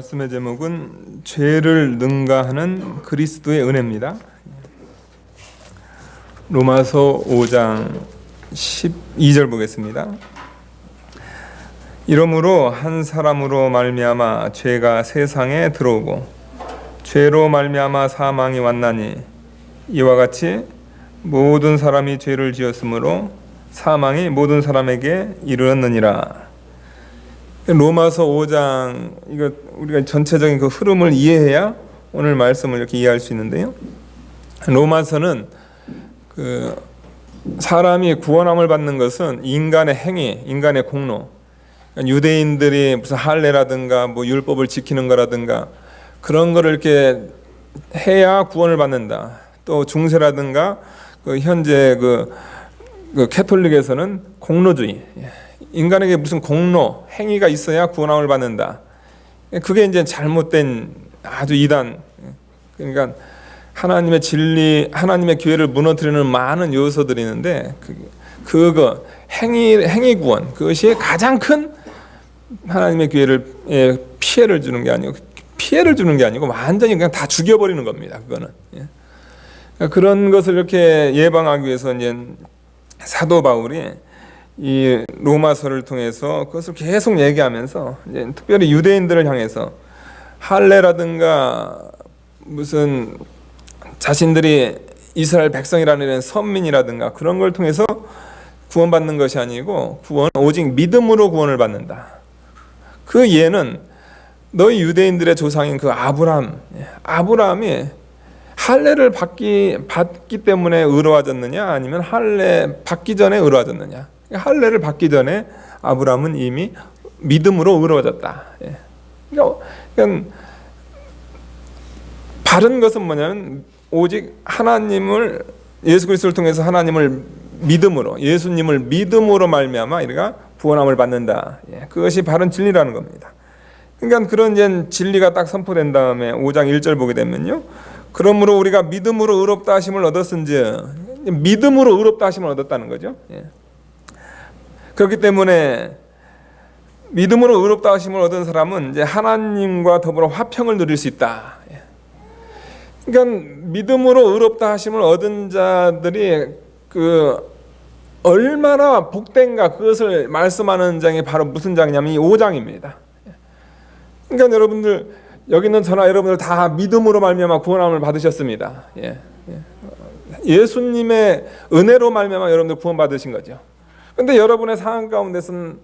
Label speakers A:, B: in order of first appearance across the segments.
A: 말씀의 제목은 죄를 능가하는 그리스도의 은혜입니다. 로마서 5장 12절 보겠습니다. 이러므로 한 사람으로 말미암아 죄가 세상에 들어오고 죄로 말미암아 사망이 왔나니 이와 같이 모든 사람이 죄를 지었으므로 사망이 모든 사람에게 이르렀느니라. 로마서 5장, 이거 우리가 전체적인 그 흐름을 이해해야 오늘 말씀을 이렇게 이해할 수 있는데요. 로마서는 그 사람이 구원함을 받는 것은 인간의 행위, 인간의 공로, 유대인들이 무슨 할례라든가 뭐 율법을 지키는 거라든가 그런 거를 이렇게 해야 구원을 받는다. 또 중세라든가 그 현재 그 캐톨릭에서는 공로주의, 인간에게 무슨 공로, 행위가 있어야 구원함을 받는다. 그게 이제 잘못된 아주 이단. 그러니까 하나님의 진리, 하나님의 교회를 무너뜨리는 많은 요소들이 있는데 그거 행위 구원, 그것이 가장 큰 하나님의 교회를 피해를 주는 게 아니고 완전히 그냥 다 죽여버리는 겁니다. 그거는. 그런 것을 이렇게 예방하기 위해서 이제 사도 바울이 이 로마서를 통해서 그것을 계속 얘기하면서 이제 특별히 유대인들을 향해서 할례라든가 무슨 자신들이 이스라엘 백성이라는 이런 선민이라든가 그런 걸 통해서 구원받는 것이 아니고 구원은 오직 믿음으로 구원을 받는다. 그 예는 너희 유대인들의 조상인 그 아브라함이 할례를 받기 때문에 의로워졌느냐 아니면 할례 받기 전에 의로워졌느냐. 할례를 받기 전에 아브라함은 이미 믿음으로 의로워졌다. 그러니까 바른 것은 뭐냐면 오직 하나님을 예수 그리스도를 통해서 하나님을 믿음으로 예수님을 믿음으로 말미암아 우리가 구원함을 받는다. 그것이 바른 진리라는 겁니다. 그러니까 그런 이제 진리가 딱 선포된 다음에 5장 1절 보게 되면요. 그러므로 우리가 믿음으로 의롭다 하심을 얻었은즉 믿음으로 의롭다 하심을 얻었다는 거죠. 그렇기 때문에 믿음으로 의롭다 하심을 얻은 사람은 이제 하나님과 더불어 화평을 누릴 수 있다. 그러니까 믿음으로 의롭다 하심을 얻은 자들이 그 얼마나 복된가 그것을 말씀하는 장이 바로 무슨 장이냐면 이 5장입니다. 그러니까 여러분들 여기 있는 저나 여러분들 다 믿음으로 말미암아 구원함을 받으셨습니다. 예수님의 은혜로 말미암아 여러분들 구원 받으신 거죠. 근데 여러분의 상황 가운데서는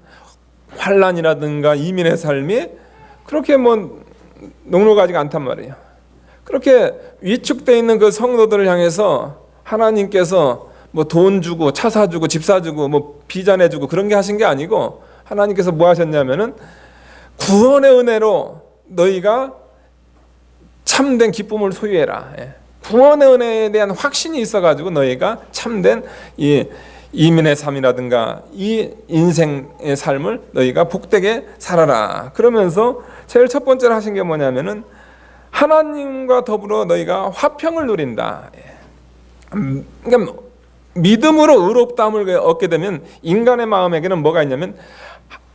A: 환난이라든가 이민의 삶이 그렇게 뭐 녹록하지가 않단 말이에요. 그렇게 위축되어 있는 그 성도들을 향해서 하나님께서 뭐 돈 주고 차 사주고 집 사주고 뭐 비자 내주고 그런 게 하신 게 아니고 하나님께서 뭐 하셨냐면은 구원의 은혜로 너희가 참된 기쁨을 소유해라. 구원의 은혜에 대한 확신이 있어가지고 너희가 참된 이 이민의 삶이라든가 이 인생의 삶을 너희가 복되게 살아라. 그러면서 제일 첫 번째로 하신 게 뭐냐면은 하나님과 더불어 너희가 화평을 누린다. 그러니까 믿음으로 의롭다함을 얻게 되면 인간의 마음에게는 뭐가 있냐면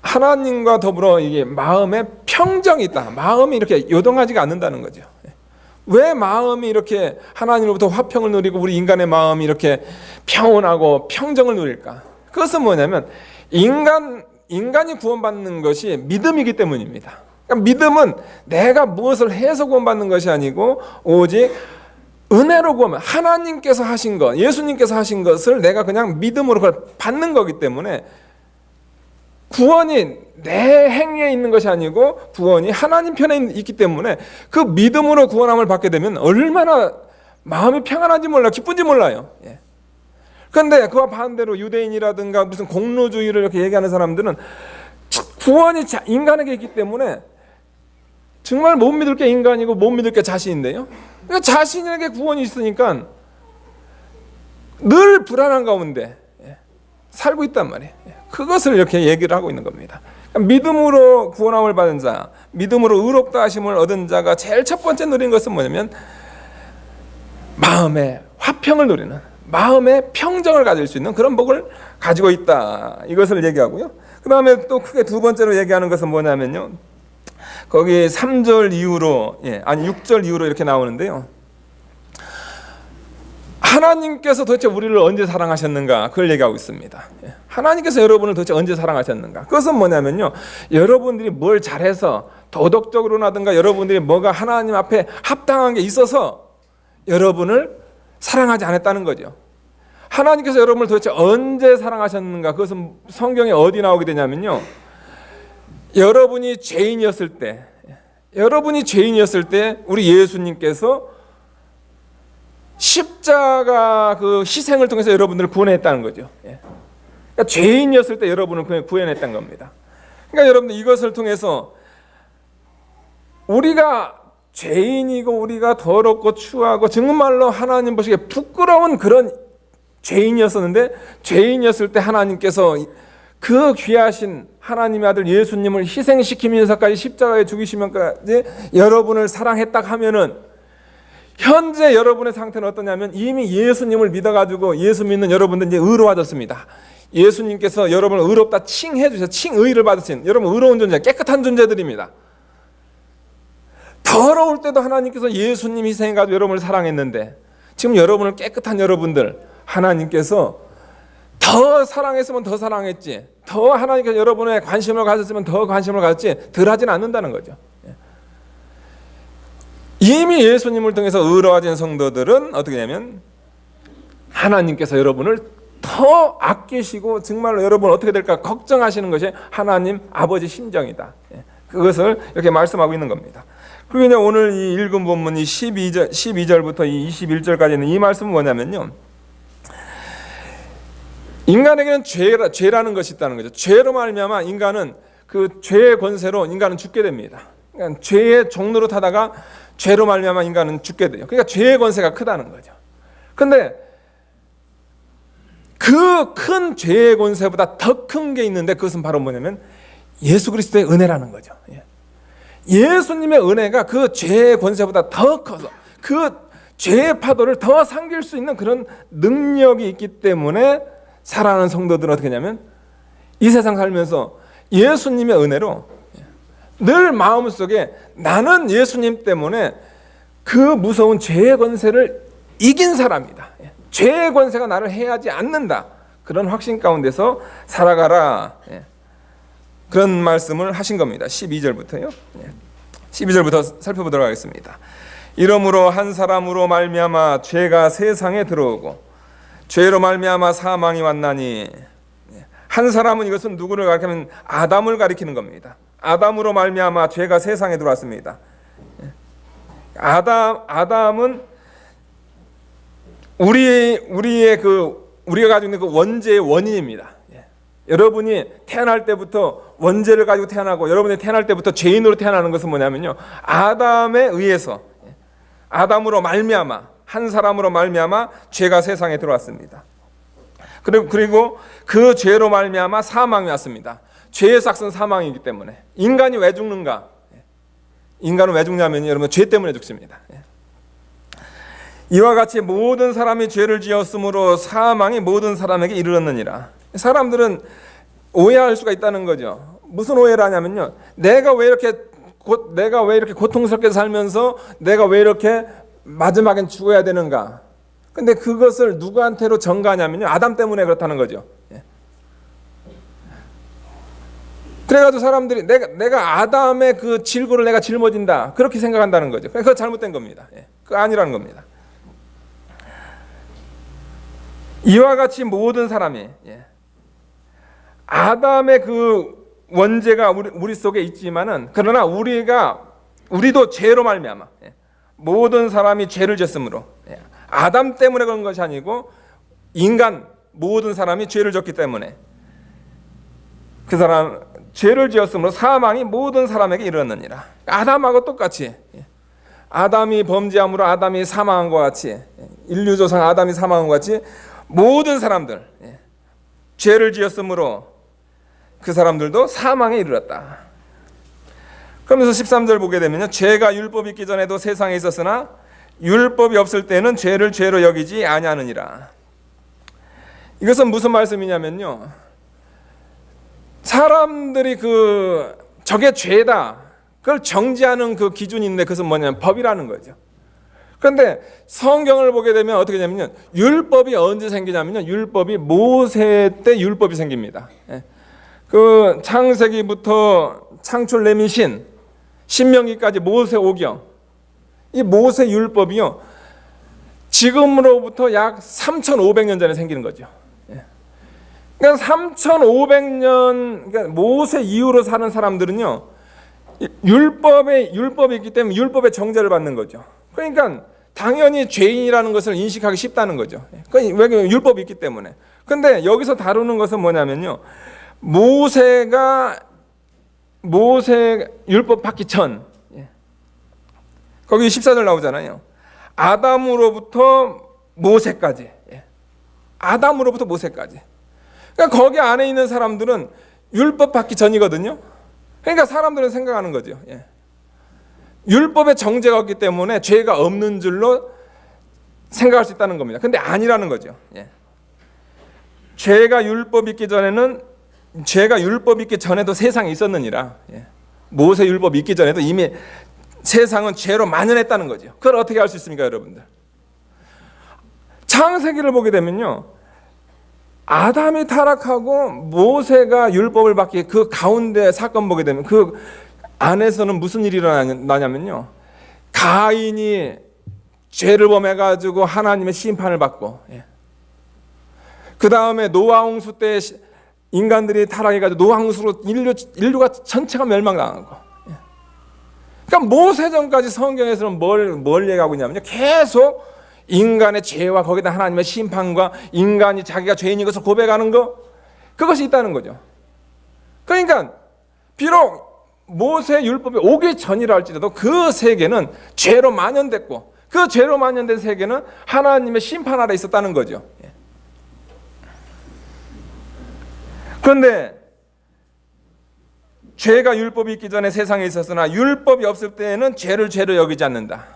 A: 하나님과 더불어 이게 마음에 평정이 있다. 마음이 이렇게 요동하지가 않는다는 거죠. 왜 마음이 이렇게 하나님으로부터 화평을 누리고 우리 인간의 마음이 이렇게 평온하고 평정을 누릴까? 그것은 뭐냐면 인간이 구원받는 것이 믿음이기 때문입니다. 그러니까 믿음은 내가 무엇을 해서 구원받는 것이 아니고 오직 은혜로 구원, 하나님께서 하신 것, 예수님께서 하신 것을 내가 그냥 믿음으로 그걸 받는 거기 때문에 구원이 내 행위에 있는 것이 아니고 구원이 하나님 편에 있기 때문에 그 믿음으로 구원함을 받게 되면 얼마나 마음이 평안한지 몰라, 기쁜지 몰라요. 그런데 그와 반대로 유대인이라든가 무슨 공로주의를 이렇게 얘기하는 사람들은 구원이 인간에게 있기 때문에 정말 못 믿을 게 인간이고 못 믿을 게 자신인데요. 그러니까 자신에게 구원이 있으니까 늘 불안한 가운데 살고 있단 말이에요. 그것을 이렇게 얘기를 하고 있는 겁니다. 믿음으로 구원함을 받은 자, 믿음으로 의롭다 하심을 얻은 자가 제일 첫 번째 누리는 것은 뭐냐면 마음의 화평을 누리는, 마음의 평정을 가질 수 있는 그런 복을 가지고 있다. 이것을 얘기하고요. 그 다음에 또 크게 두 번째로 얘기하는 것은 뭐냐면요, 거기 3절 이후로, 아니 6절 이후로 이렇게 나오는데요. 하나님께서 도대체 우리를 언제 사랑하셨는가, 그걸 얘기하고 있습니다. 하나님께서 여러분을 도대체 언제 사랑하셨는가? 그것은 뭐냐면요, 여러분들이 뭘 잘해서 도덕적으로나든가 여러분들이 뭐가 하나님 앞에 합당한 게 있어서 여러분을 사랑하지 않았다는 거죠. 하나님께서 여러분을 도대체 언제 사랑하셨는가? 그것은 성경에 어디 나오게 되냐면요, 여러분이 죄인이었을 때 우리 예수님께서 십자가 그 희생을 통해서 여러분들을 구원했다는 거죠. 그러니까 죄인이었을 때 여러분을 구원했다는 겁니다. 그러니까 여러분들 이것을 통해서 우리가 죄인이고 우리가 더럽고 추하고 정말로 하나님 보시기에 부끄러운 그런 죄인이었었는데, 죄인이었을 때 하나님께서 그 귀하신 하나님의 아들 예수님을 희생시키면서까지 십자가에 죽이시면까지 여러분을 사랑했다 하면은, 현재 여러분의 상태는 어떠냐면 이미 예수님을 믿어가지고 예수 믿는 여러분들 이제 의로워졌습니다. 예수님께서 여러분을 의롭다 칭해 주셔서 칭의를 받으신 여러분 의로운 존재, 깨끗한 존재들입니다. 더러울 때도 하나님께서 예수님 희생해가지고 여러분을 사랑했는데, 지금 여러분을 깨끗한 여러분들 하나님께서 더 사랑했으면 더 사랑했지, 더 하나님께서 여러분의 관심을 가졌으면 더 관심을 가졌지 덜 하지는 않는다는 거죠. 이미 예수님을 통해서 의로워진 성도들은 어떻게 되냐면 하나님께서 여러분을 더 아끼시고 정말로 여러분 어떻게 될까 걱정하시는 것이 하나님 아버지 심정이다. 그것을 이렇게 말씀하고 있는 겁니다. 그리고 이제 오늘 이 읽은 본문 이 12절부터 이 21절까지는 이 말씀은 뭐냐면요, 인간에게는 죄라는 것이 있다는 거죠. 죄로 말미암아 인간은 그 죄의 권세로 인간은 죽게 됩니다. 그러니까 죄의 종로로 타다가 죄로 말미암아 인간은 죽게 돼요. 그러니까 죄의 권세가 크다는 거죠. 그런데 그 큰 죄의 권세보다 더 큰 게 있는데, 그것은 바로 뭐냐면 예수 그리스도의 은혜라는 거죠. 예수님의 은혜가 그 죄의 권세보다 더 커서 그 죄의 파도를 더 삼킬 수 있는 그런 능력이 있기 때문에 사랑하는 성도들은 어떻게 하냐면 이 세상 살면서 예수님의 은혜로 늘 마음속에 나는 예수님 때문에 그 무서운 죄의 권세를 이긴 사람이다, 죄의 권세가 나를 해하지 않는다, 그런 확신 가운데서 살아가라, 그런 말씀을 하신 겁니다. 12절부터요. 12절부터 살펴보도록 하겠습니다. 이러므로 한 사람으로 말미암아 죄가 세상에 들어오고 죄로 말미암아 사망이 왔나니, 한 사람은 이것은 누구를 가리키면 아담을 가리키는 겁니다. 아담으로 말미암아 죄가 세상에 들어왔습니다. 아담은 우리의 우리가 가지고 있는 그 원죄의 원인입니다. 여러분이 태어날 때부터 원죄를 가지고 태어나고 여러분이 태어날 때부터 죄인으로 태어나는 것은 뭐냐면요, 아담에 의해서, 아담으로 말미암아, 한 사람으로 말미암아 죄가 세상에 들어왔습니다. 그리고 그 죄로 말미암아 사망이 왔습니다. 죄의 삭은 사망이기 때문에. 인간이 왜 죽는가? 인간은 왜 죽냐면 여러분 죄 때문에 죽습니다. 이와 같이 모든 사람이 죄를 지었으므로 사망이 모든 사람에게 이르렀느니라. 사람들은 오해할 수가 있다는 거죠. 무슨 오해를 하냐면요, 내가 왜 이렇게 고통스럽게 살면서 내가 왜 이렇게 마지막엔 죽어야 되는가? 근데 그것을 누구한테로 전가하냐면요, 아담 때문에 그렇다는 거죠. 그래가지고 사람들이 내가 아담의 그 질고를 내가 짊어진다, 그렇게 생각한다는 거죠. 그거 잘못된 겁니다. 그거 아니라는 겁니다. 이와 같이 모든 사람이, 아담의 그 원죄가 우리 속에 있지만은, 그러나 우리도 죄로 말미암아 모든 사람이 죄를 졌으므로, 아담 때문에 그런 것이 아니고 인간 모든 사람이 죄를 졌기 때문에 그 사람 죄를 지었으므로 사망이 모든 사람에게 이르렀느니라. 아담하고 똑같이, 아담이 범죄함으로 아담이 사망한 것 같이, 인류 조상 아담이 사망한 것 같이 모든 사람들 죄를 지었으므로 그 사람들도 사망에 이르렀다. 그러면서 13절 보게 되면요, 죄가 율법이 있기 전에도 세상에 있었으나 율법이 없을 때는 죄를 죄로 여기지 아니하느니라. 이것은 무슨 말씀이냐면요, 사람들이 저게 죄다, 그걸 정지하는 그 기준이 있는데 그것은 뭐냐면 법이라는 거죠. 그런데 성경을 보게 되면 어떻게 되냐면요, 율법이 언제 생기냐면요, 율법이 모세 때 율법이 생깁니다. 그 창세기부터 창출 내민신, 신명기까지 모세 오경, 이 모세 율법이요, 지금으로부터 약 3,500년 전에 생기는 거죠. 그러니까 3,500년, 그러니까 모세 이후로 사는 사람들은요, 율법이 있기 때문에 율법의 정죄를 받는 거죠. 그러니까 당연히 죄인이라는 것을 인식하기 쉽다는 거죠. 왜냐하면 율법이 있기 때문에. 그런데 여기서 다루는 것은 뭐냐면요, 모세 율법 받기 전, 거기 14절 나오잖아요. 아담으로부터 모세까지. 아담으로부터 모세까지. 그러니까 거기 안에 있는 사람들은 율법 받기 전이거든요. 그러니까 사람들은 생각하는 거죠. 율법의 정죄가 없기 때문에 죄가 없는 줄로 생각할 수 있다는 겁니다. 근데 아니라는 거죠. 죄가 율법 있기 전에도 세상에 있었느니라. 모세 율법 있기 전에도 이미 세상은 죄로 만연했다는 거죠. 그걸 어떻게 알 수 있습니까, 여러분들? 창세기를 보게 되면요, 아담이 타락하고 모세가 율법을 받기, 그 가운데 사건 보게 되면 그 안에서는 무슨 일이 일어나냐면요, 가인이 죄를 범해가지고 하나님의 심판을 받고, 그 다음에 노아 홍수 때 인간들이 타락해가지고 노아 홍수로 인류가 전체가 멸망당하고, 그러니까 모세전까지 성경에서는 뭘 얘기하고 있냐면요, 계속 인간의 죄와 거기다 하나님의 심판과 인간이 자기가 죄인인 것을 고백하는 것, 그것이 있다는 거죠. 그러니까 비록 모세 율법이 오기 전이라 할지라도 그 세계는 죄로 만연됐고, 그 죄로 만연된 세계는 하나님의 심판 아래 있었다는 거죠. 그런데 죄가 율법이 있기 전에 세상에 있었으나 율법이 없을 때에는 죄를 죄로 여기지 않는다.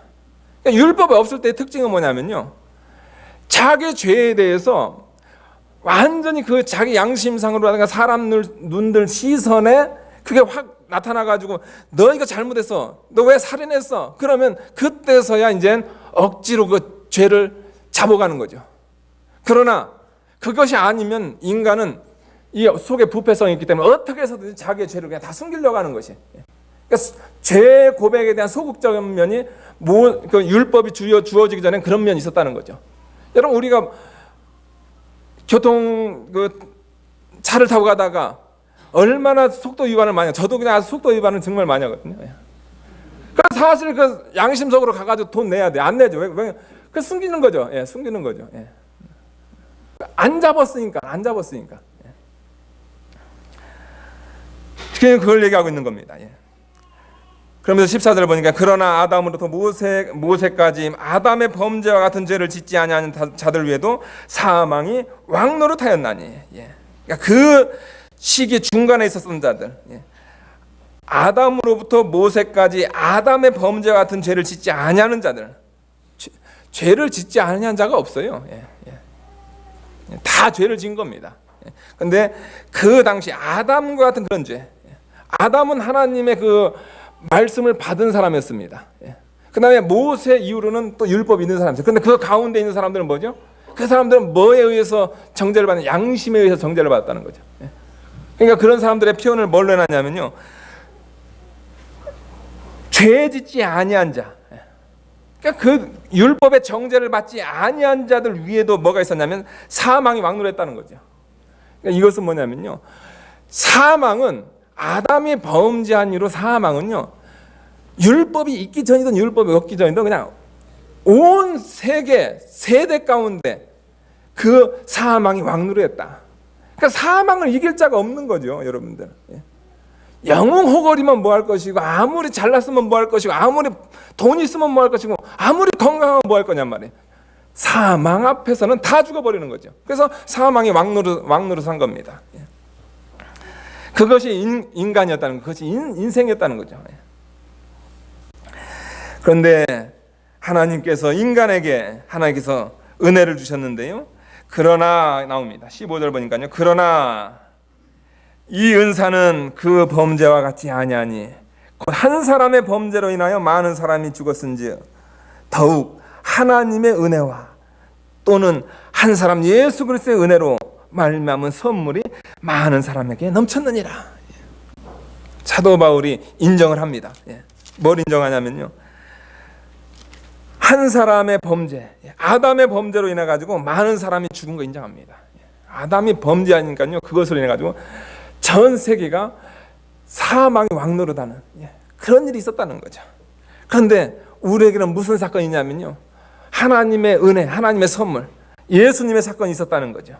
A: 그러니까 율법이 없을 때의 특징은 뭐냐면요, 자기 죄에 대해서 완전히 그 자기 양심상으로 사람 눈들 시선에 그게 확 나타나가지고 너 이거 잘못했어, 너 왜 살인했어, 그러면 그때서야 이제 억지로 그 죄를 잡아가는 거죠. 그러나 그것이 아니면 인간은 이 속에 부패성이 있기 때문에 어떻게 해서든지 자기의 죄를 그냥 다 숨기려고 하는 것이. 그러니까 죄 고백에 대한 소극적인 면이 그 율법이 주어지기 전에 그런 면이 있었다는 거죠. 여러분, 우리가 차를 타고 가다가 얼마나 속도 위반을 많이 해요. 저도 그냥 속도 위반을 정말 많이 하거든요. 그러니까 사실 그 양심적으로 가가지고 돈 내야 돼. 안 내죠. 왜? 그 숨기는 거죠. 숨기는 거죠. 안 잡았으니까. 그걸 얘기하고 있는 겁니다. 그러면서 14절을 보니까 그러나 아담으로부터 모세까지 아담의 범죄와 같은 죄를 짓지 아니하는 자들 위에도 사망이 왕노릇하였나니. 그러니까 그 시기 중간에 있었던 자들, 아담으로부터 모세까지 아담의 범죄와 같은 죄를 짓지 아니하는 자들, 죄를 짓지 아니한 자가 없어요. 다 죄를 지은 겁니다. 그런데 그 당시 아담과 같은 그런 죄, 아담은 하나님의 그 말씀을 받은 사람이었습니다. 그 다음에 모세 이후로는 또 율법이 있는 사람이죠. 그런데 그 가운데 있는 사람들은 뭐죠? 그 사람들은 뭐에 의해서 정죄를 받는, 양심에 의해서 정죄를 받았다는 거죠. 그러니까 그런 사람들의 표현을 뭘로 해놨냐면요, 죄 짓지 아니한 자. 그러니까 그 율법의 정죄를 받지 아니한 자들 위에도 뭐가 있었냐면 사망이 왕노릇했다는 거죠. 그러니까 이것은 뭐냐면요, 사망은 아담이 범죄한 이후로 사망은요, 율법이 있기 전이든 율법이 없기 전이든 그냥 온 세대 가운데 그 사망이 왕노릇했다. 그러니까 사망을 이길 자가 없는 거죠, 여러분들. 영웅 호걸이면 뭐 할 것이고, 아무리 잘났으면 뭐 할 것이고, 아무리 돈 있으면 뭐 할 것이고, 아무리 건강하면 뭐 할 거냔 말이에요. 사망 앞에서는 다 죽어버리는 거죠. 그래서 사망이 왕노릇한 겁니다. 그것이 인간이었다는 것, 그것이 인생이었다는 거죠. 그런데 하나님께서 은혜를 주셨는데요, 그러나 나옵니다. 15절 보니까요, 그러나 이 은사는 그 범죄와 같지 아니하니 곧 한 사람의 범죄로 인하여 많은 사람이 죽었은즉 더욱 하나님의 은혜와 또는 한 사람 예수 그리스도의 은혜로 말미암은 선물이 많은 사람에게 넘쳤느니라. 사도 바울이 인정을 합니다. 뭘 인정하냐면요, 한 사람의 범죄, 아담의 범죄로 인해 가지고 많은 사람이 죽은 거 인정합니다. 아담이 범죄하니까요, 그것으로 인해 가지고 전 세계가 사망이 왕노릇하는 그런 일이 있었다는 거죠. 그런데 우리에게는 무슨 사건이 있냐면요, 하나님의 은혜, 하나님의 선물, 예수님의 사건이 있었다는 거죠.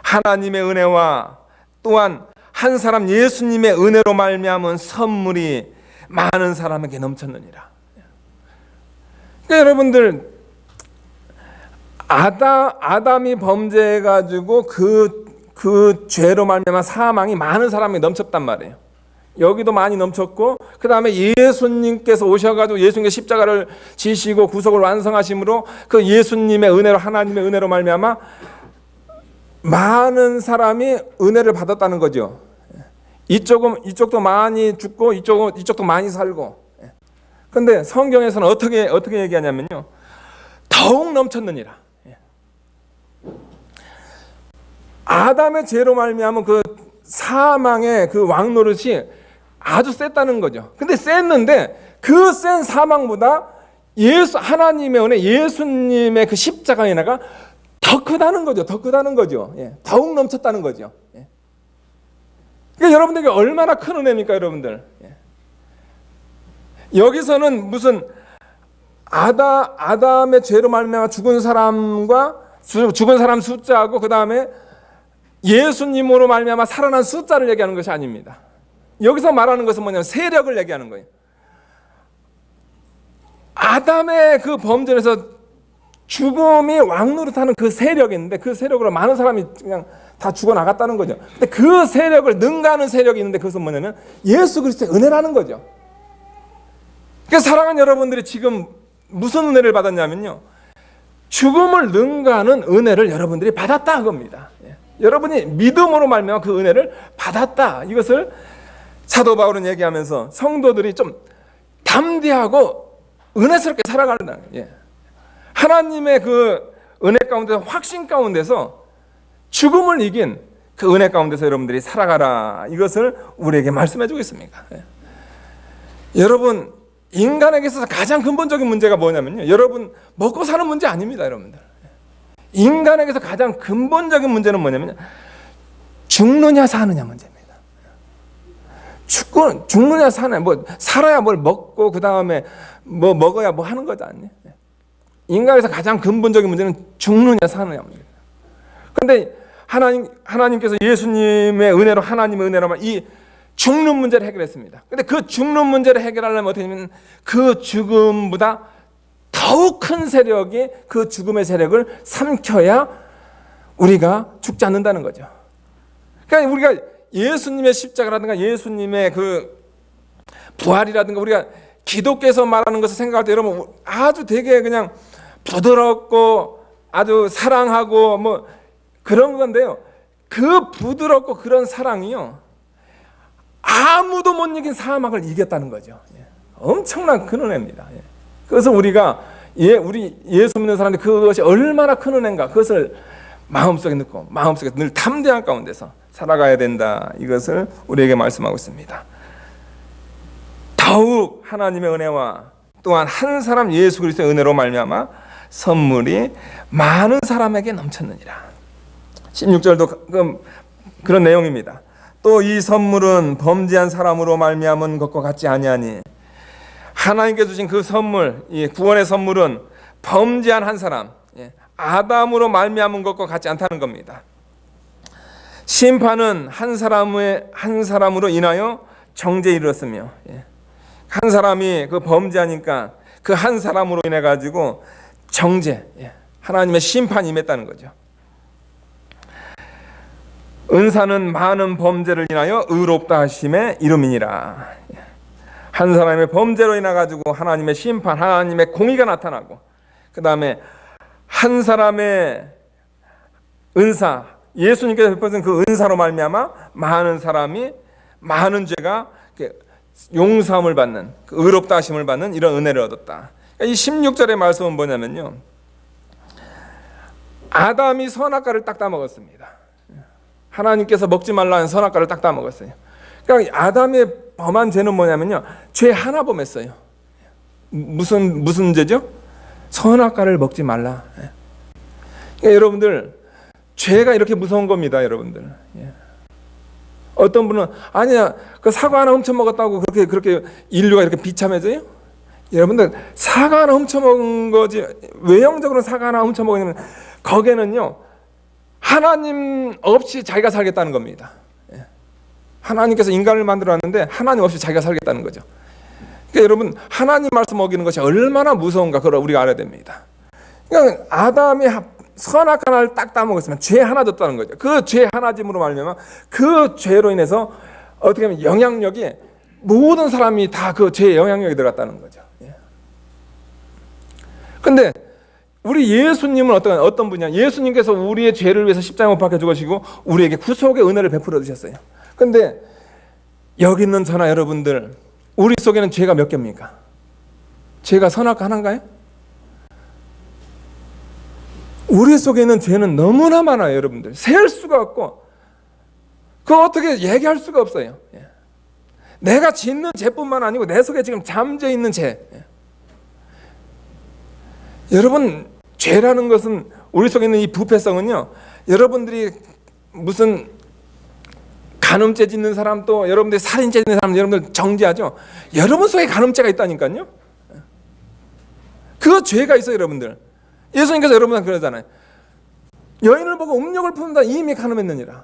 A: 하나님의 은혜와 또한 한 사람 예수님의 은혜로 말미암은 선물이 많은 사람에게 넘쳤느니라. 그러니까 여러분들, 아담이 범죄해가지고 그 죄로 말미암아 사망이 많은 사람에게 넘쳤단 말이에요. 여기도 많이 넘쳤고, 그 다음에 예수님께서 오셔가지고 예수님의 십자가를 지시고 구속을 완성하심으로 그 예수님의 은혜로, 하나님의 은혜로 말미암아 많은 사람이 은혜를 받았다는 거죠. 이쪽도 많이 죽고 이쪽도 많이 살고. 그런데 성경에서는 어떻게 얘기하냐면요, 더욱 넘쳤느니라. 아담의 죄로 말미암은 그 사망의 그 왕노릇이 아주 셌다는 거죠. 근데 셌는데 그 센 사망보다 하나님의 은혜, 예수님의 그 십자가의 은혜가 더 크다는 거죠. 더욱 넘쳤다는 거죠. 그러니까 여러분들에게 얼마나 큰 은혜입니까, 여러분들? 여기서는 무슨 아담의 죄로 말미암아 죽은 사람 숫자하고 그 다음에 예수님으로 말미암아 살아난 숫자를 얘기하는 것이 아닙니다. 여기서 말하는 것은 뭐냐면 세력을 얘기하는 거예요. 아담의 그 범죄에서 죽음이 왕노릇하는 그 세력이 있는데 그 세력으로 많은 사람이 그냥 다 죽어나갔다는 거죠. 근데 그 세력을 능가하는 세력이 있는데 그것은 뭐냐면 예수 그리스도의 은혜라는 거죠. 그러니까 사랑하는 여러분들이 지금 무슨 은혜를 받았냐면요, 죽음을 능가하는 은혜를 여러분들이 받았다 그겁니다. 여러분이 믿음으로 말미암아 그 은혜를 받았다. 이것을 사도 바울은 얘기하면서 성도들이 좀 담대하고 은혜스럽게 살아가는, 하나님의 그 은혜 가운데서, 확신 가운데서 죽음을 이긴 그 은혜 가운데서 여러분들이 살아가라. 이것을 우리에게 말씀해 주고 있습니다. 여러분, 인간에게 있어서 가장 근본적인 문제가 뭐냐면요, 여러분 먹고 사는 문제 아닙니다. 여러분들, 인간에게서 가장 근본적인 문제는 뭐냐면 죽느냐 사느냐 문제입니다. 죽느냐 사느냐, 뭐 살아야 뭘 먹고 그 다음에 뭐 먹어야 뭐 하는 거지 않니? 인간에서 가장 근본적인 문제는 죽느냐 사느냐 문제입니다. 그런데 하나님께서 예수님의 은혜로, 하나님의 은혜로만 이 죽는 문제를 해결했습니다. 근데 그 죽는 문제를 해결하려면 어떻게 되냐면 그 죽음보다 더욱 큰 세력이 그 죽음의 세력을 삼켜야 우리가 죽지 않는다는 거죠. 그러니까 우리가 예수님의 십자가라든가 예수님의 그 부활이라든가 우리가 기독교에서 말하는 것을 생각할 때 여러분 아주 되게 그냥 부드럽고 아주 사랑하고 뭐 그런 건데요, 그 부드럽고 그런 사랑이요, 아무도 못 이긴 사망을 이겼다는 거죠. 엄청난 큰 은혜입니다. 그래서 우리가 우리 예수 믿는 사람들이 그것이 얼마나 큰 은혜인가, 그것을 마음속에 넣고 마음속에 늘 담대한 가운데서 살아가야 된다. 이것을 우리에게 말씀하고 있습니다. 더욱 하나님의 은혜와 또한 한 사람 예수 그리스도의 은혜로 말미암아 선물이 많은 사람에게 넘쳤느니라. 16절도 그런 내용입니다. 또 이 선물은 범죄한 사람으로 말미암은 것과 같지 아니하니, 하나님께 주신 그 선물, 이 구원의 선물은 범죄한 한 사람, 아담으로 말미암은 것과 같지 않다는 겁니다. 심판은 한 사람으로 인하여 정죄에 이르렀으며, 한 사람이 그 범죄하니까 그 한 사람으로 인해 가지고 정죄, 하나님의 심판이 임했다는 거죠. 은사는 많은 범죄를 인하여 의롭다 하심의 이름이니라. 한 사람의 범죄로 인해 가지고 하나님의 심판, 하나님의 공의가 나타나고, 그 다음에 한 사람의 은사, 예수님께서 베푸신 그 은사로 말미암아 많은 사람이 많은 죄가 용서함을 받는, 의롭다 하심을 받는 이런 은혜를 얻었다. 이 16절의 말씀은 뭐냐면요, 아담이 선악과를 딱 따먹었습니다. 하나님께서 먹지 말라는 선악과를 딱 따먹었어요. 그러니까 아담의 범한 죄는 뭐냐면요, 죄 하나 범했어요. 무슨 죄죠? 선악과를 먹지 말라. 그러니까 여러분들, 죄가 이렇게 무서운 겁니다, 여러분들. 어떤 분은 아니야, 그 사과 하나 훔쳐 먹었다고 그렇게 인류가 이렇게 비참해져요? 여러분들, 사과 하나 훔쳐 먹은 거지, 외형적으로 사과 하나 훔쳐 먹으면 거기에는요, 하나님 없이 자기가 살겠다는 겁니다. 하나님께서 인간을 만들었는데 하나님 없이 자기가 살겠다는 거죠. 그러니까 여러분, 하나님 말씀 어기는 것이 얼마나 무서운가, 그걸 우리가 알아야 됩니다. 그러니까 아담이 선악 하나를 딱 따먹었으면 죄 하나 졌다는 거죠. 그 죄 하나짐으로 말미암아 그 죄로 인해서 어떻게 하면 영향력이, 모든 사람이 다 그 죄의 영향력이 들어갔다는 거죠. 그런데 우리 예수님은 어떤 분이냐? 예수님께서 우리의 죄를 위해서 십자가에 못 박혀 죽으시고 우리에게 구속의 은혜를 베풀어 주셨어요. 그런데 여기 있는 저나 여러분들, 우리 속에는 죄가 몇 개입니까? 죄가 선악과 하나인가요? 우리 속에 있는 죄는 너무나 많아요, 여러분들. 셀 수가 없고 그거 어떻게 얘기할 수가 없어요. 내가 짓는 죄뿐만 아니고 내 속에 지금 잠재 있는 죄. 여러분, 죄라는 것은, 우리 속에 있는 이 부패성은요, 여러분들이 무슨 간음죄 짓는 사람도, 여러분들이 살인죄 짓는 사람, 여러분들 정죄하죠. 여러분 속에 간음죄가 있다니까요. 그 죄가 있어요, 여러분들. 예수님께서 여러분한테 그러잖아요. 여인을 보고 음욕을 품다 이미 간음했느니라.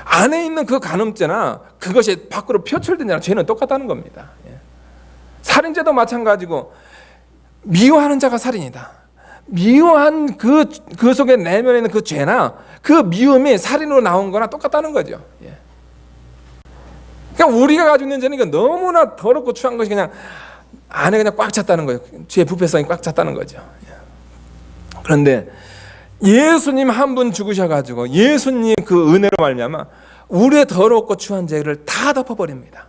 A: 안에 있는 그 간음죄나 그것이 밖으로 표출되느냐, 죄는 똑같다는 겁니다. 살인죄도 마찬가지고, 미워하는 자가 살인이다. 미워한 그 속에 내면에 있는 그 죄나 그 미움이 살인으로 나온 거나 똑같다는 거죠. 그러니까 우리가 가지고 있는 죄는 이거 너무나 더럽고 추한 것이 그냥 안에 그냥 꽉 찼다는 거예요. 죄의 부패성이 꽉 찼다는 거죠. 그런데 예수님 한 분 죽으셔가지고 예수님 그 은혜로 말미암아 우리의 더럽고 추한 죄를 다 덮어버립니다.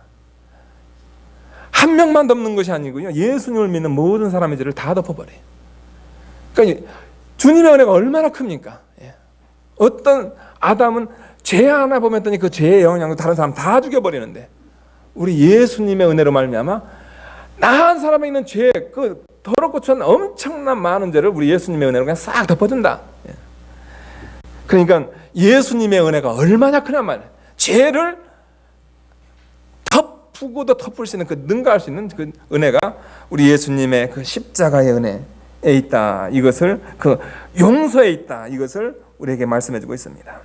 A: 한 명만 덮는 것이 아니고요, 예수님을 믿는 모든 사람의 죄를 다 덮어버려요. 그러니까 주님의 은혜가 얼마나 큽니까? 어떤 아담은 죄 하나 범했더니 그 죄의 영향으로 다른 사람 다 죽여버리는데, 우리 예수님의 은혜로 말미암아 나한 사람에 있는 죄, 그 더럽고 추한 엄청난 많은 죄를 우리 예수님의 은혜로 그냥 싹 덮어준다. 그러니까 예수님의 은혜가 얼마나 크냐 말이에요. 죄를 덮고도 덮을 수 있는, 그 능가할 수 있는 그 은혜가 우리 예수님의 그 십자가의 은혜에 있다. 이것을, 그 용서에 있다. 이것을 우리에게 말씀해주고 있습니다.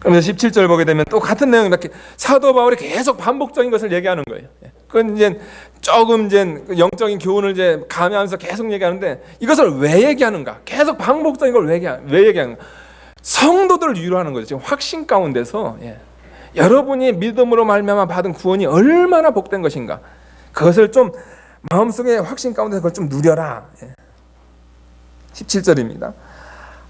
A: 그러면서 17절 보게 되면 또 같은 내용인데 사도 바울이 계속 반복적인 것을 얘기하는 거예요. 그건 이제 조금 이제 영적인 교훈을 이제 가미하면서 계속 얘기하는데, 이것을 왜 얘기하는가? 계속 반복적인 걸 왜 얘기하는가? 성도들을 위로하는 거죠. 지금 확신 가운데서 여러분이 믿음으로 말미암아 받은 구원이 얼마나 복된 것인가, 그것을 좀 마음속에 확신 가운데서 그걸 좀 누려라. 17절입니다.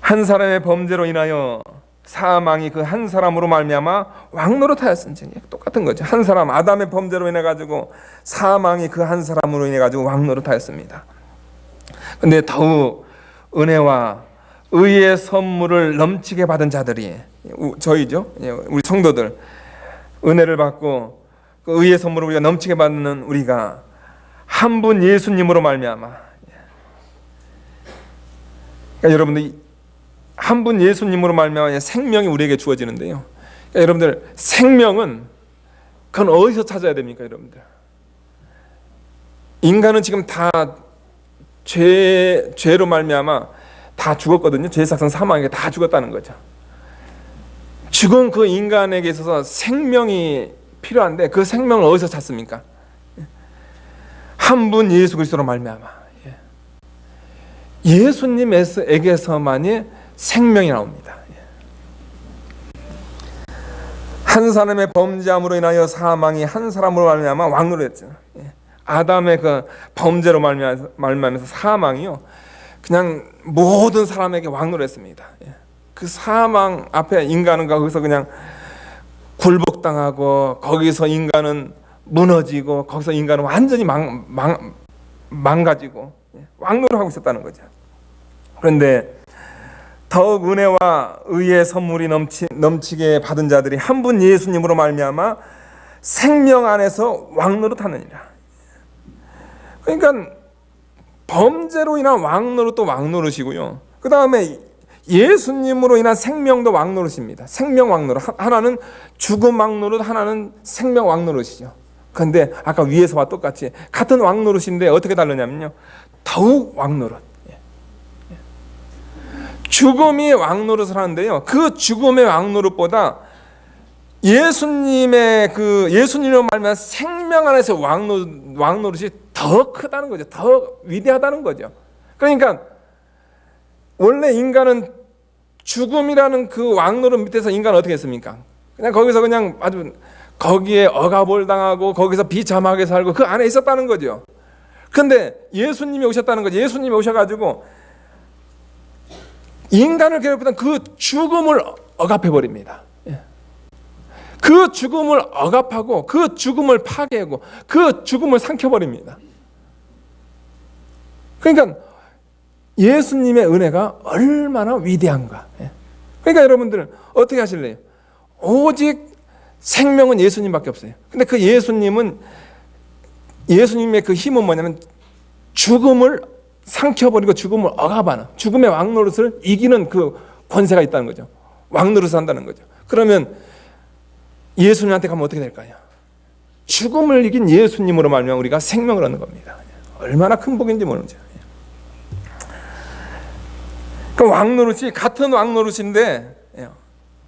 A: 한 사람의 범죄로 인하여 사망이 그 한 사람으로 말미암아 왕노릇하였은지, 똑같은 거죠. 한 사람 아담의 범죄로 인해 가지고 사망이 그 한 사람으로 인해 가지고 왕노릇하였습니다. 근데 더욱 은혜와 의의 선물을 넘치게 받은 자들이 저희죠. 우리 성도들, 은혜를 받고 그 의의 선물을 우리가 넘치게 받는 우리가 한 분 예수님으로 말미암아, 그러니까 여러분들 한 분 예수님으로 말미암아 생명이 우리에게 주어지는데요. 그러니까 여러분들, 생명은 그건 어디서 찾아야 됩니까, 여러분들? 인간은 지금 다 죄로 말미암아 다 죽었거든요. 죄의 삭선 사망에게 다 죽었다는 거죠. 죽은 그 인간에게 있어서 생명이 필요한데 그 생명을 어디서 찾습니까? 한 분 예수 그리스도로 말미암아 예수님에게서만이 생명이 나옵니다. 한 사람의 범죄함으로 인하여 사망이 한 사람으로 말미암아 왕노릇했죠. 아담의 그 범죄로 말미암아서 사망이요, 그냥 모든 사람에게 왕노릇했습니다. 그 사망 앞에 인간은 거기서 그냥 굴복 모욕당하고 거기서 인간은 무너지고 거기서 인간은 완전히 망가지고 왕노를 하고 있었다는 거죠. 그런데 더욱 은혜와 의의 선물이 넘치게 받은 자들이 한 분 예수님으로 말미암아 생명 안에서 왕노릇하느니라. 그러니까 범죄로 인한 왕노릇도 왕노릇이고요. 그 다음에 예수님으로 인한 생명도 왕노릇입니다. 생명 왕노릇. 하나는 죽음 왕노릇, 하나는 생명 왕노릇이죠. 그런데 아까 위에서와 똑같이 같은 왕노릇인데 어떻게 다르냐면요, 더욱 왕노릇. 죽음이 왕노릇을 하는데요, 그 죽음의 왕노릇보다 예수님으로 말미암아 생명 안에서 왕노릇이 더 크다는 거죠. 더 위대하다는 거죠. 그러니까 원래 인간은 죽음이라는 그 왕노릇 밑에서 인간은 어떻게 했습니까? 그냥 거기서 그냥 아주 거기에 억압을 당하고 거기서 비참하게 살고 그 안에 있었다는 거죠. 그런데 예수님이 오셨다는 거죠. 예수님이 오셔가지고 인간을 괴롭히던 그 죽음을 억압해 버립니다. 그 죽음을 억압하고 그 죽음을 파괴하고 그 죽음을 삼켜버립니다. 그러니까 예수님의 은혜가 얼마나 위대한가. 그러니까 여러분들 어떻게 하실래요? 오직 생명은 예수님밖에 없어요. 근데 그 예수님의 그 힘은 뭐냐면 죽음을 삼켜버리고 죽음을 억압하는, 죽음의 왕노릇을 이기는 그 권세가 있다는 거죠. 왕노릇을 한다는 거죠. 그러면 예수님한테 가면 어떻게 될까요? 죽음을 이긴 예수님으로 말미암아 우리가 생명을 얻는 겁니다. 얼마나 큰 복인지 모르죠. 그 왕노릇이 같은 왕노릇인데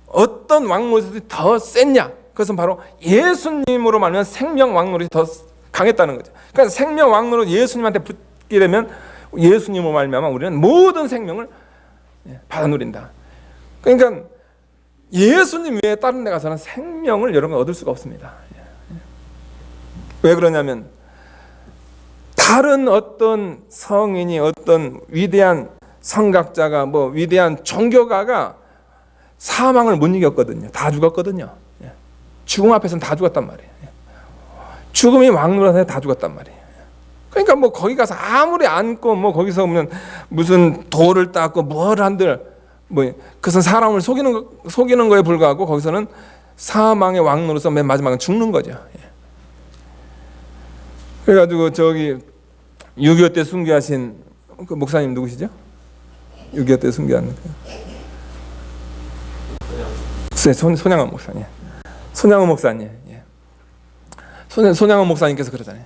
A: 어떤 왕노릇이 더 셌냐? 그것은 바로 예수님으로 말미암아 생명 왕노릇이 더 강했다는 거죠. 그러니까 생명 왕노릇 예수님한테 붙게 되면 예수님으로 말미암아 우리는 모든 생명을 받아 누린다. 그러니까 예수님 외에 다른 데 가서는 생명을 여러분 얻을 수가 없습니다. 왜 그러냐면 다른 어떤 성인이, 어떤 위대한 성각자가, 위대한 종교가가 사망을 못 이겼거든요. 다 죽었거든요. 죽음 앞에서는 다 죽었단 말이에요. 죽음이 왕노릇에 다 죽었단 말이에요. 그러니까 거기 가서 아무리 앉고 거기서 보면 무슨 돌을 닦고 뭘 한들 그것은 사람을 속이는 거에 불과하고 거기서는 사망의 왕노로서 맨 마지막은 죽는 거죠. 그래가지고 저기 6.25 때 순교하신 그 목사님 누구시죠? 6.25 때 순교한 손양원 목사님. 손양원 목사님. 손양원 목사님께서 그러잖아요.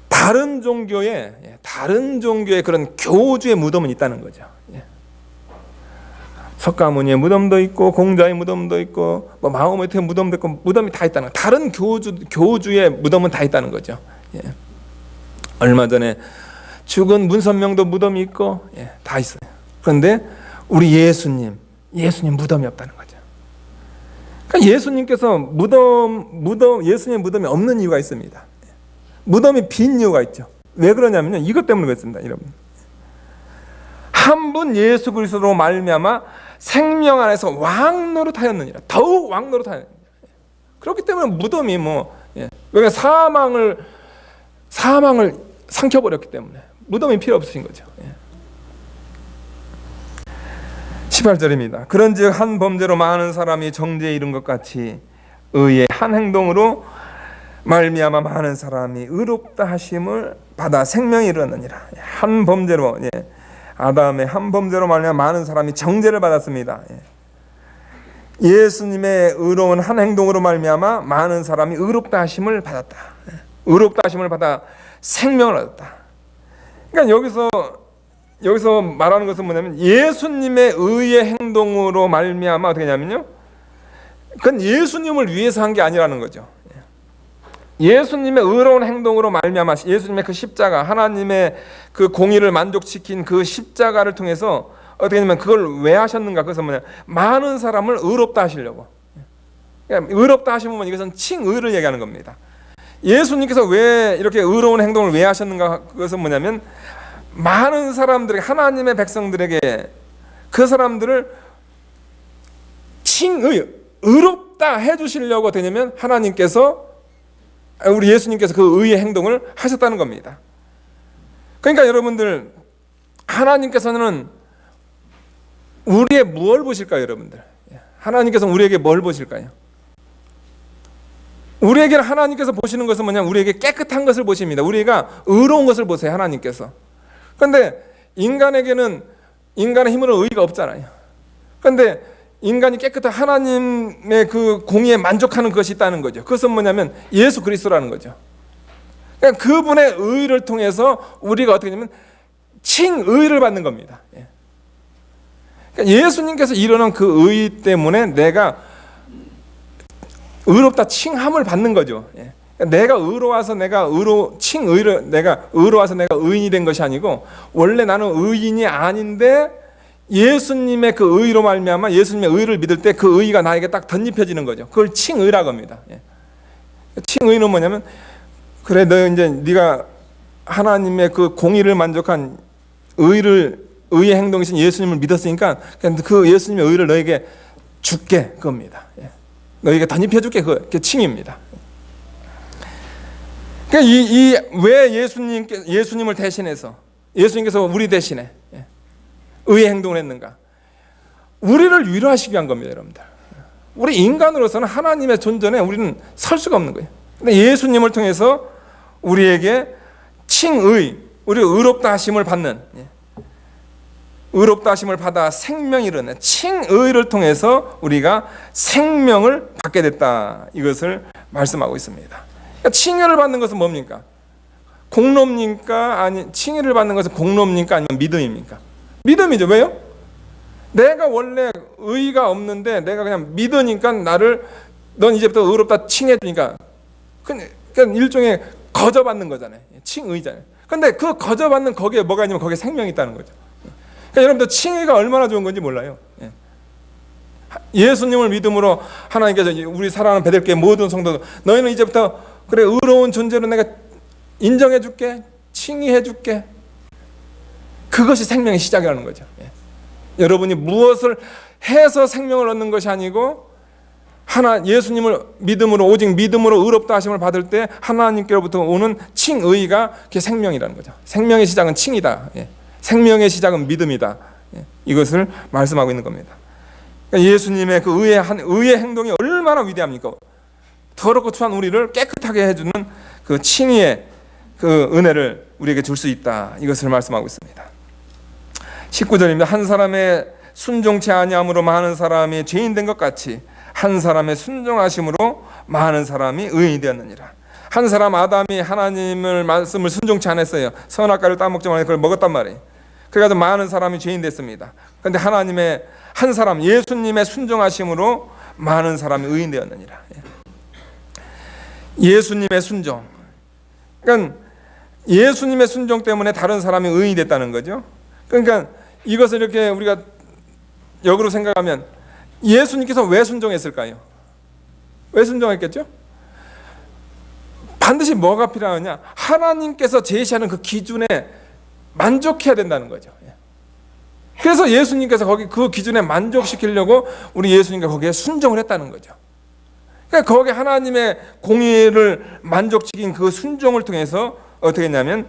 A: 다른 종교의 그런 교주의 무덤은 있다는 거죠. 석가모니의 무덤도 있고 공자의 무덤도 있고 마호메트의 무덤도 있고 무덤이 다 있다는 거예요. 다른 교주의 무덤은 다 있다는 거죠. 얼마 전에 죽은 문선명도 무덤이 있고 다 있어요. 그런데 우리 예수님 무덤이 없다는 거죠. 그러니까 예수님께서 예수님의 무덤이 없는 이유가 있습니다. 무덤이 빈 이유가 있죠. 왜 그러냐면요, 이것 때문에 그렇습니다. 여러분, 한 분 예수 그리스도로 말미암아 생명 안에서 왕노릇하였느니라. 더욱 왕노릇하였느니라. 그렇기 때문에 무덤이 왜냐 사망을 삼켜버렸기 때문에 무덤이 필요 없으신 거죠. 18절입니다. 그런즉 한 범죄로 많은 사람이 정죄에 이른 것 같이 의의 한 행동으로 말미암아 많은 사람이 의롭다 하심을 받아 생명에 이르렀느니라. 한 범죄로, 아담의 한 범죄로 말미암아 많은 사람이 정죄를 받았습니다. 예수님의 의로운 한 행동으로 말미암아 많은 사람이 의롭다 하심을 받았다. 의롭다 하심을 받아 생명을 얻었다. 그러니까 여기서 말하는 것은 뭐냐면 예수님의 의의 행동으로 말미암아 어떻게 하냐면요, 그건 예수님을 위해서 한 게 아니라는 거죠. 예수님의 의로운 행동으로 말미암아 예수님의 그 십자가, 하나님의 그 공의를 만족시킨 그 십자가를 통해서 어떻게 하냐면 그걸 왜 하셨는가? 그것은 뭐냐, 많은 사람을 의롭다 하시려고. 그러니까 의롭다 하시면 이것은 칭의를 얘기하는 겁니다. 예수님께서 왜 이렇게 의로운 행동을 왜 하셨는가? 그것은 뭐냐면 많은 사람들에게, 하나님의 백성들에게 그 사람들을 칭의, 의롭다 해주시려고 되냐면 하나님께서, 우리 예수님께서 그 의의 행동을 하셨다는 겁니다. 그러니까 여러분들, 하나님께서는 우리의 무엇을 보실까요? 여러분들, 하나님께서는 우리에게 뭘 보실까요? 우리에게 하나님께서 보시는 것은 뭐냐? 우리에게 깨끗한 것을 보십니다. 우리가 의로운 것을 보세요, 하나님께서. 그런데 인간에게는 인간의 힘으로 의의가 없잖아요. 그런데 인간이 깨끗한 하나님의 그 공의에 만족하는 것이 있다는 거죠. 그것은 뭐냐면 예수 그리스도라는 거죠. 그러니까 그분의 의를 통해서 우리가 어떻게 되냐면 칭의를 받는 겁니다. 그러니까 예수님께서 이루는 그 의 때문에 내가 의롭다 칭함을 받는 거죠. 내가 의로워서 내가 내가 의로워서 내가 의인이 된 것이 아니고, 원래 나는 의인이 아닌데 예수님의 그 의로 말미암아 예수님의 의를 믿을 때 그 의가 나에게 딱 덧입혀지는 거죠. 그걸 칭의라고 합니다. 칭의는 뭐냐면, 그래 너 이제 네가 하나님의 그 공의를 만족한 의의 행동이신 예수님을 믿었으니까 그 예수님의 의를 너에게 줄게, 그겁니다. 너에게 덧입혀줄게, 그게 칭의입니다. 그러니까 왜 예수님을 대신해서 예수님께서 우리 대신에 의의 행동을 했는가? 우리를 위로하시기 위한 겁니다, 여러분들. 우리 인간으로서는 하나님의 존전에 우리는 설 수가 없는 거예요. 근데 예수님을 통해서 우리에게 칭의, 우리 의롭다 하심을 받는, 의롭다 하심을 받아 생명이 이르는 칭의를 통해서 우리가 생명을 받게 됐다, 이것을 말씀하고 있습니다. 그러니까 칭의를 받는 것은 뭡니까? 공로입니까? 아니, 칭의를 받는 것은 공로입니까? 아니면 믿음입니까? 믿음이죠. 왜요? 내가 원래 의의가 없는데 내가 그냥 믿으니까 넌 이제부터 의롭다 칭해주니까, 그러니까 일종의 거저받는 거잖아요. 칭의잖아요. 근데 그 거저받는 거기에 뭐가 있냐면 거기에 생명이 있다는 거죠. 그러니까 여러분들 칭의가 얼마나 좋은 건지 몰라요. 예수님을 믿음으로 하나님께서 우리 사랑하는 베들교회 모든 성도들, 너희는 이제부터 그래 의로운 존재로 내가 인정해줄게, 칭의해줄게. 그것이 생명의 시작이라는 거죠. 여러분이 무엇을 해서 생명을 얻는 것이 아니고 예수님을 믿음으로, 오직 믿음으로 의롭다 하심을 받을 때 하나님께로부터 오는 칭의가 그게 생명이라는 거죠. 생명의 시작은 칭이다. 생명의 시작은 믿음이다. 이것을 말씀하고 있는 겁니다. 그러니까 예수님의 그 의의 행동이 얼마나 위대합니까? 더럽고 추한 우리를 깨끗하게 해주는 그 칭의의 그 은혜를 우리에게 줄 수 있다, 이것을 말씀하고 있습니다. 19절입니다. 한 사람의 순종치 아니함으로 많은 사람이 죄인 된 것 같이 한 사람의 순종하심으로 많은 사람이 의인이 되었느니라. 한 사람 아담이 하나님의 말씀을 순종치 않았어요. 선악과를 따먹지 말고 그걸 먹었단 말이에요. 그래서 많은 사람이 죄인 됐습니다. 그런데 하나님의 한 사람, 예수님의 순종하심으로 많은 사람이 의인 되었느니라. 예수님의 순종, 그러니까 예수님의 순종 때문에 다른 사람이 의인이 됐다는 거죠. 그러니까 이것을 이렇게 우리가 역으로 생각하면 예수님께서 왜 순종했을까요? 왜 순종했겠죠? 반드시 뭐가 필요하냐? 하나님께서 제시하는 그 기준에 만족해야 된다는 거죠. 그래서 예수님께서 거기 그 기준에 만족시키려고 우리 예수님과 거기에 순종을 했다는 거죠. 그러니까 거기 하나님의 공의를 만족시킨 그 순종을 통해서 어떻게 했냐면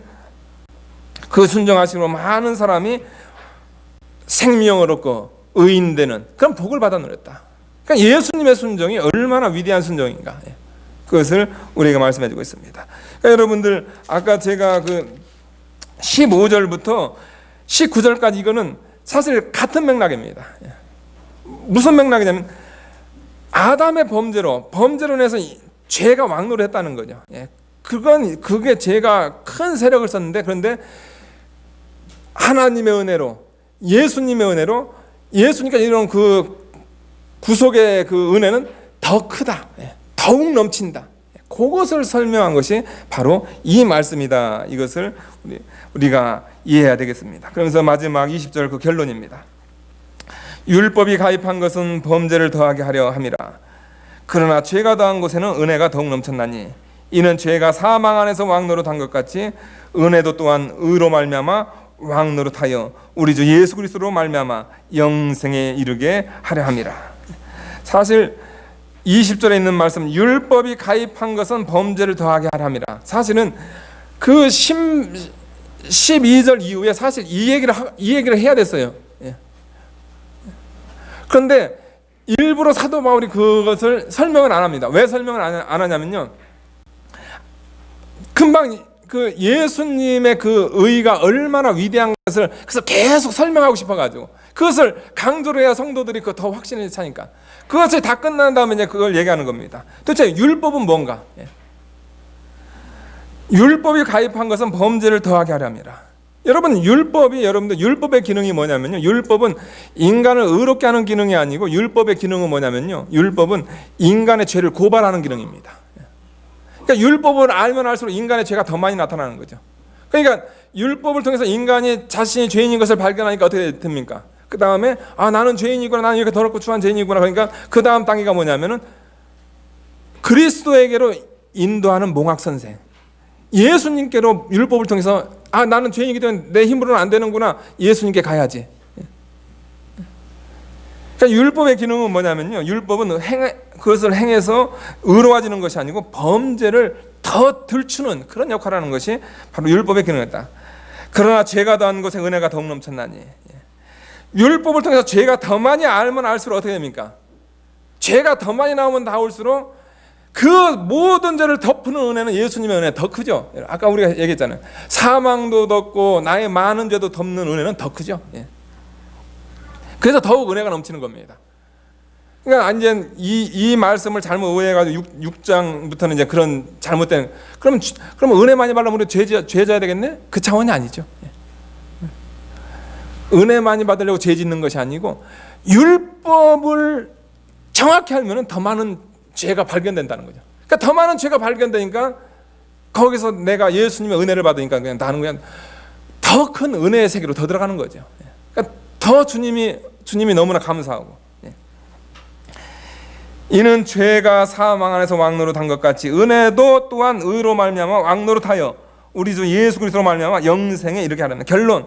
A: 그 순종하심으로 많은 사람이 생명을 얻고 의인되는 그런 복을 받아 누렸다. 그러니까 예수님의 순종이 얼마나 위대한 순종인가, 그것을 우리에게 말씀해 주고 있습니다. 그러니까 여러분들, 아까 제가 그 15절부터 19절까지 이거는 사실 같은 맥락입니다. 무슨 맥락이냐면 아담의 범죄로 인해서 죄가 왕노를 했다는 거죠. 그게 죄가 큰 세력을 썼는데, 그런데 하나님의 은혜로, 예수님의 은혜로, 예수님께 이런 그 구속의 그 은혜는 더 크다, 더욱 넘친다. 그것을 설명한 것이 바로 이 말씀이다. 이것을 우리가 이해해야 되겠습니다. 그러면서 마지막 20절 그 결론입니다. 율법이 가입한 것은 범죄를 더하게 하려 함이라. 그러나 죄가 더한 곳에는 은혜가 더욱 넘쳤나니 이는 죄가 사망 안에서 왕노릇한 것 같이 은혜도 또한 의로 말미암아 왕노릇하여 우리 주 예수 그리스도로 말미암아 영생에 이르게 하려 함이라. 사실 20절에 있는 말씀, 율법이 가입한 것은 범죄를 더하게 하려 함이라. 사실은 그 12절 이후에 사실 이 얘기를 해야 됐어요. 예. 그런데 일부러 사도 바울이 그것을 설명을 안 합니다. 왜 설명을 안 하냐면요, 금방 그 예수님의 그 의가 얼마나 위대한 것을 그래서 계속 설명하고 싶어가지고 그것을 강조를 해야 성도들이 그 더 확신을 차니까 그것이 다 끝난 다음에 이제 그걸 얘기하는 겁니다. 도대체 율법은 뭔가? 예. 율법이 가입한 것은 범죄를 더하게 하려 함이라. 여러분들 율법의 기능이 뭐냐면요, 율법은 인간을 의롭게 하는 기능이 아니고 율법의 기능은 뭐냐면요, 율법은 인간의 죄를 고발하는 기능입니다. 그러니까 율법을 알면 알수록 인간의 죄가 더 많이 나타나는 거죠. 그러니까 율법을 통해서 인간이 자신이 죄인인 것을 발견하니까 어떻게 됩니까? 그 다음에 나는 죄인이구나, 나는 이렇게 더럽고 추한 죄인이구나. 그러니까 그 다음 단계가 뭐냐면은 그리스도에게로 인도하는 몽학 선생, 예수님께로 율법을 통해서 나는 죄인이기 때문에 내 힘으로는 안 되는구나, 예수님께 가야지. 그러니까 율법의 기능은 뭐냐면요, 율법은 그것을 행해서 의로워지는 것이 아니고 범죄를 더 들추는 그런 역할을 하는 것이 바로 율법의 기능이었다. 그러나 죄가 더한 것에 은혜가 더욱 넘쳤나니. 율법을 통해서 죄가 더 많이 알면 알수록 어떻게 됩니까? 죄가 더 많이 나오면 나올수록 그 모든 죄를 덮는 은혜는 예수님의 은혜가 더 크죠. 아까 우리가 얘기했잖아요. 사망도 덮고 나의 많은 죄도 덮는 은혜는 더 크죠. 그래서 더욱 은혜가 넘치는 겁니다. 그러니까 이제 이 말씀을 잘못 오해해가지고 6장부터는 이제 그런 잘못된, 그러면 은혜 많이 받으면 우리 죄져야 되겠네? 그 차원이 아니죠. 은혜 많이 받으려고 죄 짓는 것이 아니고 율법을 정확히 알면 더 많은 죄가 발견된다는 거죠. 그러니까 더 많은 죄가 발견되니까 거기서 내가 예수님의 은혜를 받으니까 그냥 나는 그냥 더 큰 은혜의 세계로 더 들어가는 거죠. 그러니까 더 주님이 너무나 감사하고. 이는 죄가 사망 안에서 왕노릇한 것 같이 은혜도 또한 의로 말미암아 왕노릇하여 우리 주 예수 그리스도로 말미암아 영생에 이르게 하려는. 결론,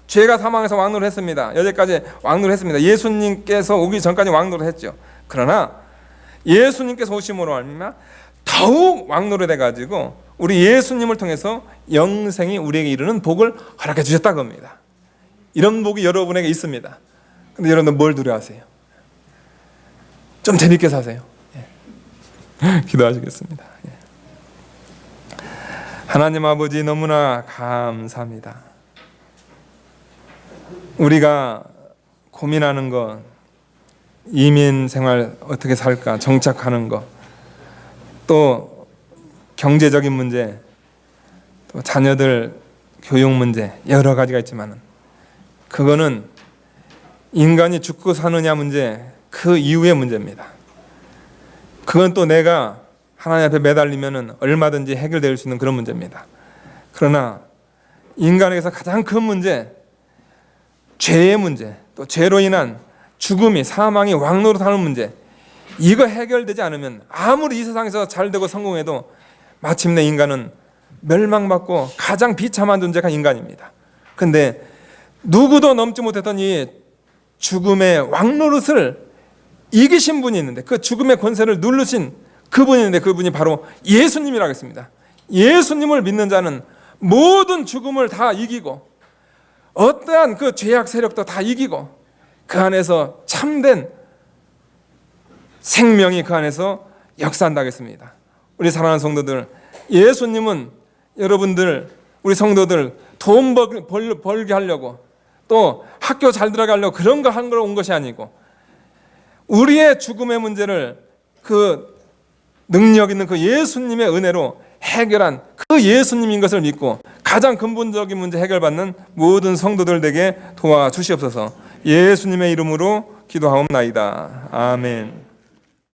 A: 죄가 사망에서 왕노릇했습니다. 여기까지 왕노릇했습니다. 예수님께서 오기 전까지 왕노릇했죠. 그러나 예수님께서 오심으로 말미암아 더욱 왕노릇해 가지고 우리 예수님을 통해서 영생이 우리에게 이르는 복을 허락해 주셨다고 합니다. 이런 복이 여러분에게 있습니다. 근데 여러분들 뭘 두려워하세요? 좀 재밌게 사세요. 기도하시겠습니다. 하나님 아버지, 너무나 감사합니다. 우리가 고민하는 것, 이민 생활 어떻게 살까 정착하는 것, 또 경제적인 문제, 또 자녀들 교육 문제, 여러 가지가 있지만은 그거는 인간이 죽고 사느냐 문제, 그 이후의 문제입니다. 그건 또 내가 하나님 앞에 매달리면은 얼마든지 해결될 수 있는 그런 문제입니다. 그러나 인간에게서 가장 큰 문제, 죄의 문제, 또 죄로 인한 죽음이, 사망이 왕노릇하는 문제, 이거 해결되지 않으면 아무리 이 세상에서 잘되고 성공해도 마침내 인간은 멸망받고 가장 비참한 존재가 인간입니다. 그런데 누구도 넘지 못했던 이 죽음의 왕노릇을 이기신 분이 있는데, 그 죽음의 권세를 누르신 그분이 있는데, 그분이 바로 예수님이라고 했습니다. 예수님을 믿는 자는 모든 죽음을 다 이기고 어떠한 그 죄악 세력도 다 이기고 그 안에서 참된 생명이 그 안에서 역사한다고 했습니다. 우리 사랑하는 성도들, 예수님은 여러분들, 우리 성도들 돈 벌게 하려고, 또 학교 잘 들어가려고 그런 거 한 걸 온 것이 아니고, 우리의 죽음의 문제를 그 능력 있는 그 예수님의 은혜로 해결한 그 예수님인 것을 믿고 가장 근본적인 문제 해결받는 모든 성도들에게 도와주시옵소서. 예수님의 이름으로 기도하옵나이다. 아멘.